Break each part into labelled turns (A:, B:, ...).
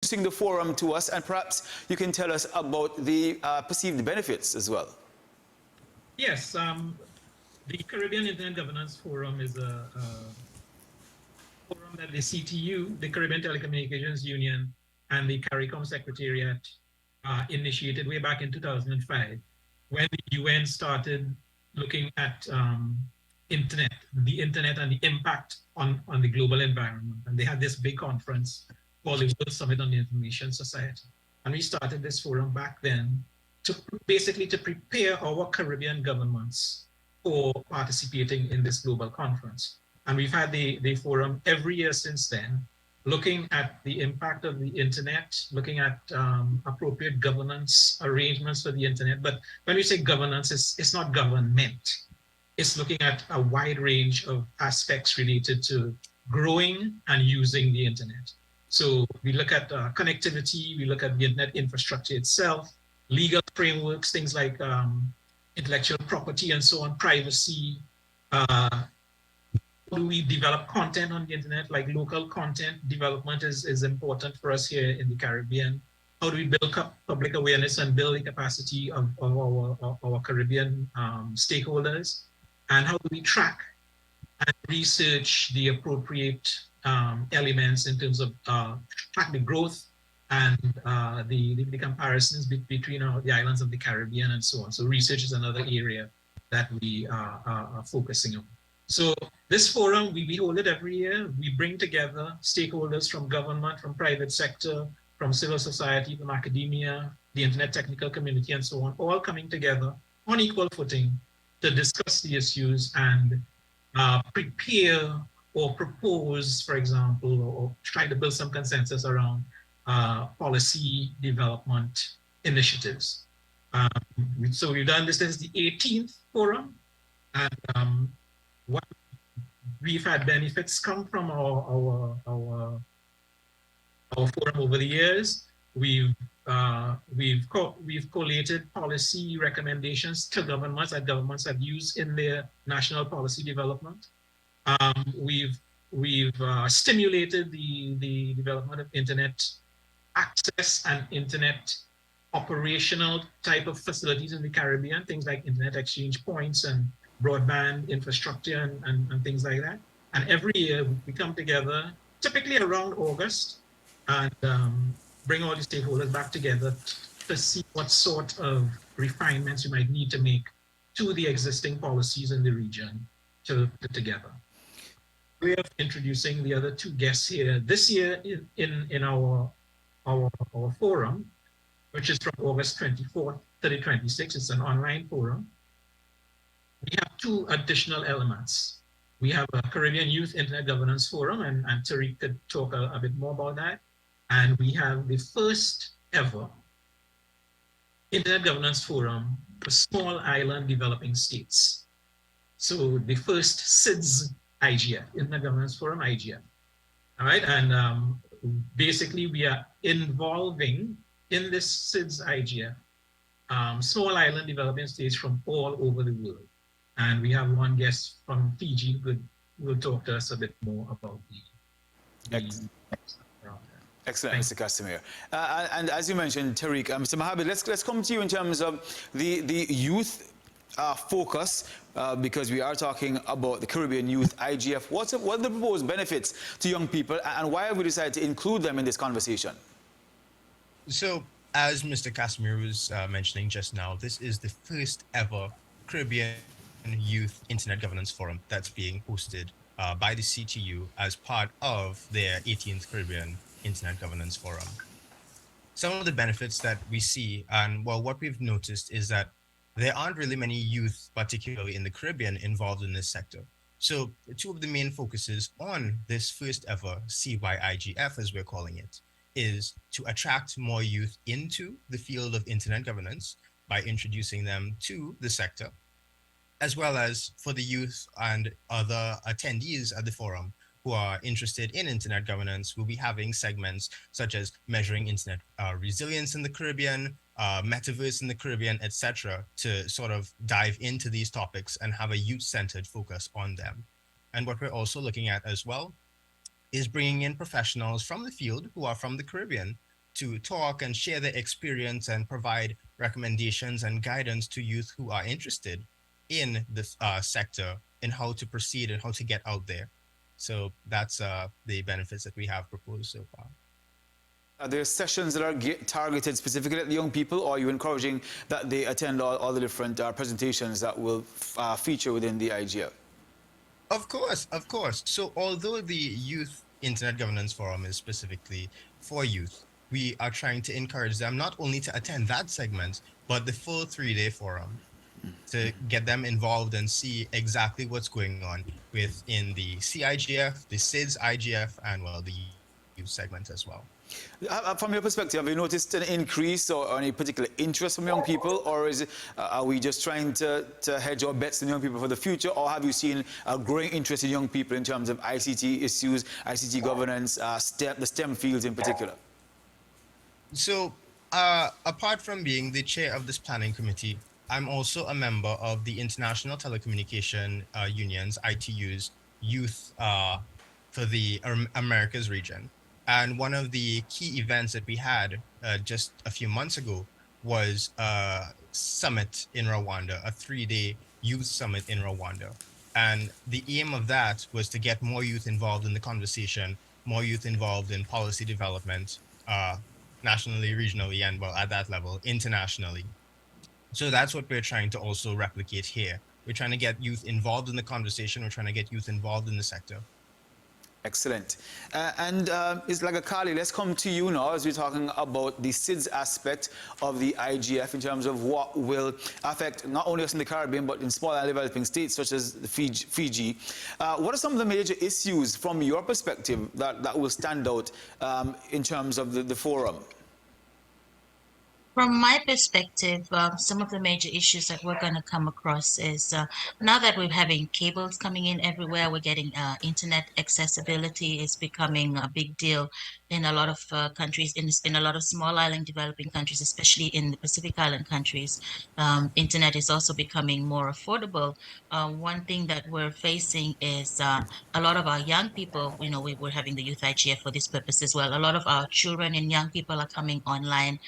A: introducing the forum to us, and perhaps you can tell us about the perceived benefits as well.
B: Yes, the Caribbean Internet Governance Forum is a forum that the CTU, the Caribbean Telecommunications Union, and the CARICOM Secretariat initiated way back in 2005, when the UN started looking at internet, the internet and the impact on the global environment. And they had this big conference called the World Summit on the Information Society. And we started this forum back then to basically to prepare our Caribbean governments for participating in this global conference. And we've had the forum every year since then, looking at the impact of the internet, looking at appropriate governance arrangements for the internet. But when we say governance, it's not government. It's looking at a wide range of aspects related to growing and using the internet. So we look at connectivity, we look at the internet infrastructure itself, legal frameworks, things like intellectual property and so on, privacy. How do we develop content on the internet? Like local content development is important for us here in the Caribbean. How do we build up public awareness and build the capacity of our Caribbean stakeholders? And how do we track and research the appropriate elements in terms of track the growth and the comparisons between the islands of the Caribbean and so on. So research is another area that we are focusing on. So this forum, we hold it every year. We bring together stakeholders from government, from private sector, from civil society, from academia, the internet technical community and so on, all coming together on equal footing to discuss the issues and prepare or propose, for example, or try to build some consensus around policy development initiatives. So we've done this is the 18th forum, and what we've had benefits come from our forum over the years. We've collated policy recommendations to governments that governments have used in their national policy development. We've stimulated the development of internet access and internet operational type of facilities in the Caribbean, things like internet exchange points and broadband infrastructure and things like that. And every year we come together, typically around August, and bring all the stakeholders back together to see what sort of refinements we might need to make to the existing policies in the region to put together. We are introducing the other two guests here this year in our forum, which is from August 24th to the 26th. It's an online forum. We have two additional elements. We have a Caribbean Youth Internet Governance Forum, and Tariq could talk a bit more about that. And we have the first ever Internet Governance Forum for small island developing states. So the first SIDS IGF, Internet Governance Forum IGF. All right, and basically we are involving in this SIDS IGF small island developing states from all over the world. And we have one guest from Fiji who will talk to us a bit more about the
A: Excellent, Mr. Cassimire. And as you mentioned, Tariq, Mr. Mohammed, let's come to you in terms of the youth focus, because we are talking about the Caribbean Youth IGF. What are the proposed benefits to young people, and why have we decided to include them in this conversation?
C: So, as Mr. Cassimire was mentioning just now, this is the first ever Caribbean Youth Internet Governance Forum that's being hosted by the CTU as part of their 18th Caribbean Internet Governance Forum. Some of the benefits that we see, and well, what we've noticed is that there aren't really many youth, particularly in the Caribbean, involved in this sector. So two of the main focuses on this first ever CYIGF, as we're calling it, is to attract more youth into the field of internet governance by introducing them to the sector, as well as for the youth and other attendees at the forum who are interested in internet governance. We'll be having segments such as measuring internet resilience in the Caribbean, metaverse in the Caribbean, etc., to sort of dive into these topics and have a youth-centered focus on them. And what we're also looking at as well is bringing in professionals from the field who are from the Caribbean to talk and share their experience and provide recommendations and guidance to youth who are interested in this sector, in how to proceed and how to get out there. So that's the benefits that we have proposed so far.
A: Are there sessions that are targeted specifically at the young people, or are you encouraging that they attend all the different presentations that will feature within the IGF?
C: Of course, of course. So although the Youth Internet Governance Forum is specifically for youth, we are trying to encourage them not only to attend that segment, but the full 3-day forum to get them involved and see exactly what's going on within the CIGF, the SIDS IGF, and well, the youth segment as well.
A: From your perspective, have you noticed an increase or any particular interest from young people, or is it, are we just trying to hedge our bets in young people for the future, or have you seen a growing interest in young people in terms of ICT issues, ICT governance, the STEM fields in particular?
C: So, apart from being the chair of this planning committee, I'm also a member of the International Telecommunication Union's ITU's youth for the Americas region. And one of the key events that we had just a few months ago was a summit in Rwanda, a 3-day youth summit in Rwanda. And the aim of that was to get more youth involved in the conversation, more youth involved in policy development, nationally, regionally, and well, at that level, internationally. So that's what we're trying to also replicate here. We're trying to get youth involved in the conversation. We're trying to get youth involved in the sector.
A: Excellent. Ms. Lagakali, let's come to you now as we're talking about the SIDS aspect of the IGF in terms of what will affect not only us in the Caribbean, but in small and developing states such as Fiji. What are some of the major issues from your perspective that will stand out in terms of the forum?
D: From my perspective, some of the major issues that we're going to come across is now that we're having cables coming in everywhere, we're getting internet accessibility is becoming a big deal in a lot of countries, in a lot of small island developing countries, especially in the Pacific Island countries. Internet is also becoming more affordable. One thing that we're facing is a lot of our young people, you know, we're having the Youth IGF for this purpose as well. A lot of our children and young people are coming online.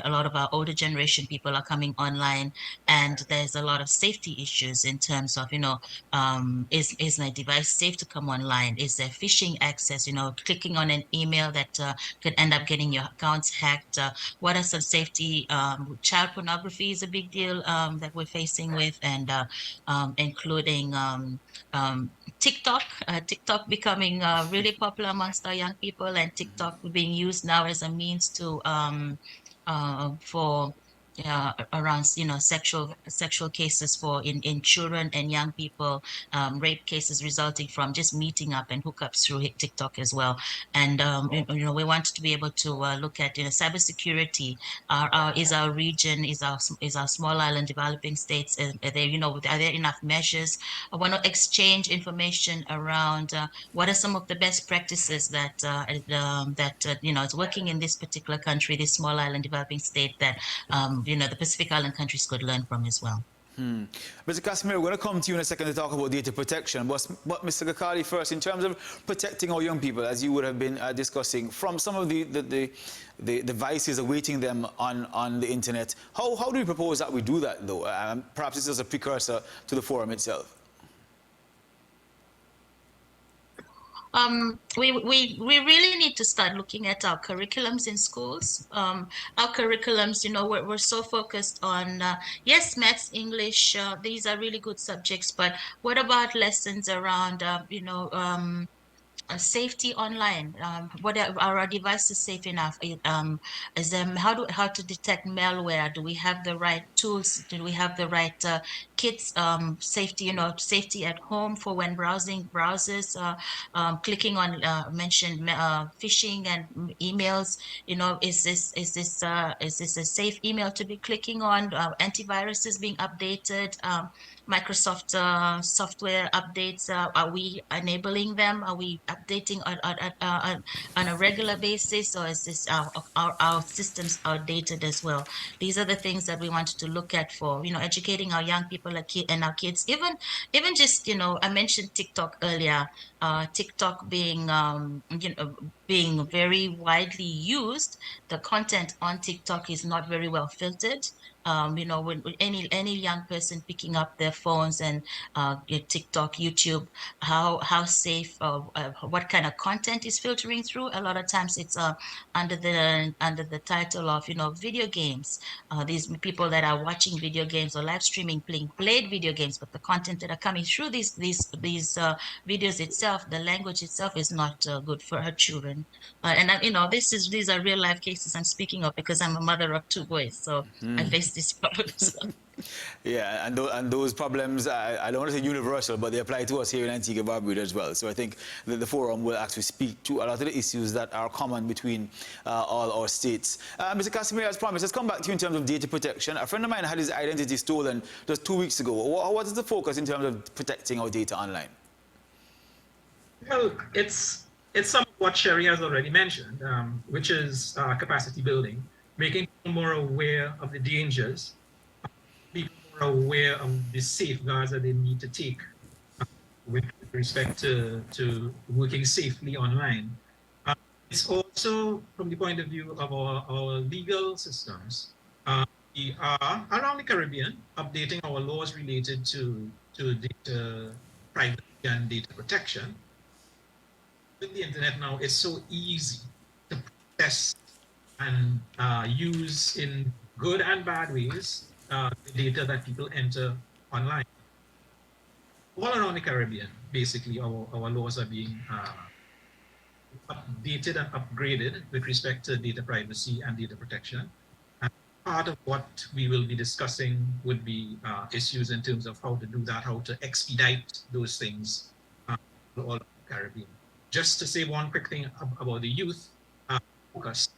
D: A lot of our older generation people are coming online, and there's a lot of safety issues in terms of, you know, is my device safe to come online? Is there phishing access? You know, clicking on an email that could end up getting your accounts hacked. What are some safety? Child pornography is a big deal that we're facing with, and including TikTok. TikTok becoming really popular amongst our young people, and TikTok being used now as a means to for around, you know, sexual cases for in children and young people, rape cases resulting from just meeting up and hookups through TikTok as well. And you know, we want to be able to look at, you know, cybersecurity. Is our region, is our small island developing states, are there, you know, are there enough measures? I want to exchange information around what are some of the best practices that you know, is working in this particular country, this small island developing state, that you know, the Pacific Island countries could learn from as well.
A: Mr. Cassimire, we're going to come to you in a second to talk about data protection. But Mr. Lagakali, first, in terms of protecting our young people, as you would have been discussing, from some of the devices awaiting them on the internet, how do we propose that we do that, though? Perhaps this is a precursor to the forum itself.
D: We really need to start looking at our curriculums in schools. Our curriculums, you know, we're so focused on, yes, maths, English, these are really good subjects, but what about lessons around, you know, safety online? What are our devices safe enough? Is how to detect malware? Do we have the right tools? Do we have the right kits? Safety, you know, safety at home for when browsing browsers, clicking on mentioned phishing and emails. You know, is this a safe email to be clicking on? Antiviruses being updated. Microsoft software updates, are we enabling them? Are we updating on a regular basis, or is this our systems outdated as well? These are the things that we wanted to look at for, you know, educating our young people people and our kids, even just, I mentioned TikTok earlier, TikTok being, being very widely used. The content on TikTok is not very well filtered. When any young person picking up their phones and TikTok, YouTube, how safe, what kind of content is filtering through. A lot of times it's under the title of video games. These people that are watching video games or live streaming played video games, but the content that are coming through these videos itself, the language itself is not good for her children. These are real life cases I'm speaking of because I'm a mother of two boys, so I face these problems.
A: Yeah, and those problems, I don't want to say universal, but they apply to us here in Antigua and Barbuda as well. So I think the forum will actually speak to a lot of the issues that are common between all our states. Mr. Cassimire, as promised, let's come back to you in terms of data protection. A friend of mine had his identity stolen just 2 weeks ago. What is the focus in terms of protecting our data online?
B: Well, it's some of what Cherie has already mentioned, which is capacity building, making people more aware of the dangers, people more aware of the safeguards that they need to take with respect to working safely online. It's also from the point of view of our legal systems. We are around the Caribbean updating our laws related to data privacy and data protection. With the internet now, it's so easy to process and use in good and bad ways the data that people enter online. All around the Caribbean, basically, our laws are being updated and upgraded with respect to data privacy and data protection. And part of what we will be discussing would be issues in terms of how to do that, how to expedite those things all over the Caribbean. Just to say one quick thing about the youth focus,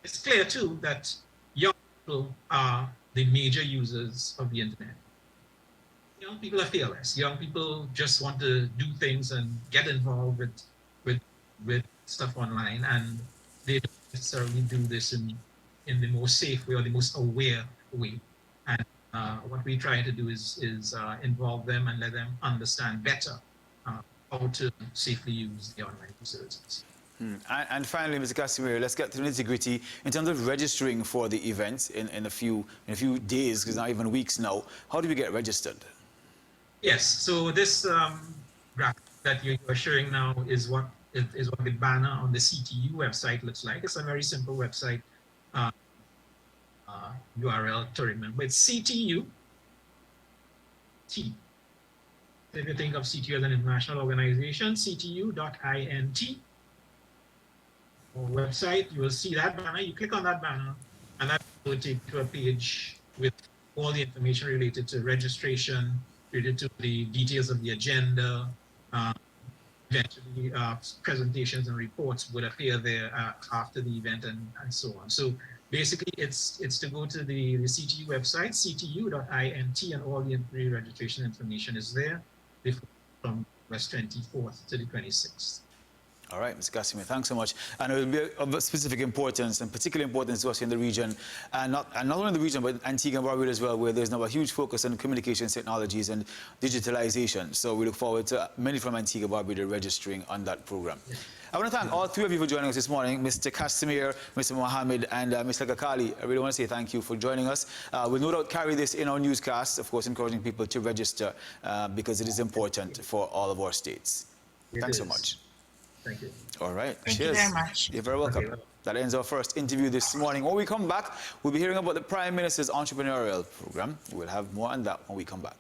B: it's clear too that young people are the major users of the internet. Young people are fearless. Young people just want to do things and get involved with stuff online, and they don't necessarily do this in the most safe way or the most aware way. And what we try to do is involve them and let them understand better how to safely use the online facilities.
A: And finally, Mr. Cassimire, let's get to the nitty-gritty in terms of registering for the event in a few days, because not even weeks now. How do we get registered?
B: Yes, so this graphic that you're showing now is what the banner on the CTU website looks like. It's a very simple website URL to remember. It's CTU. If you think of CTU as an international organization, ctu.int. Our website, you will see that banner. You click on that banner, and that will take you to a page with all the information related to registration, related to the details of the agenda. Eventually, presentations and reports would appear there after the event and so on. So basically, it's to go to the CTU website, ctu.int, and all the registration information is there from West 24th to the 26th.
A: All right, Mr. Cassimire, thanks so much. And it will be of specific importance, and particular importance to us in the region, and not only in the region, but Antigua and Barbuda as well, where there's now a huge focus on communications technologies and digitalization. So we look forward to many from Antigua and Barbuda registering on that program. Yeah. I want to thank all three of you for joining us this morning, Mr. Cassimire, Mr. Mohammed, and Ms. Lagakali. I really want to say thank you for joining us. We'll no doubt carry this in our newscast, of course, encouraging people to register because it is important for all of our states. Thanks so much.
B: Thank you.
A: All right.
D: Thank
A: Cheers.
D: you very much.
A: You're very welcome. Okay. That ends our first interview this morning. When we come back, we'll be hearing about the Prime Minister's entrepreneurial program. We'll have more on that when we come back.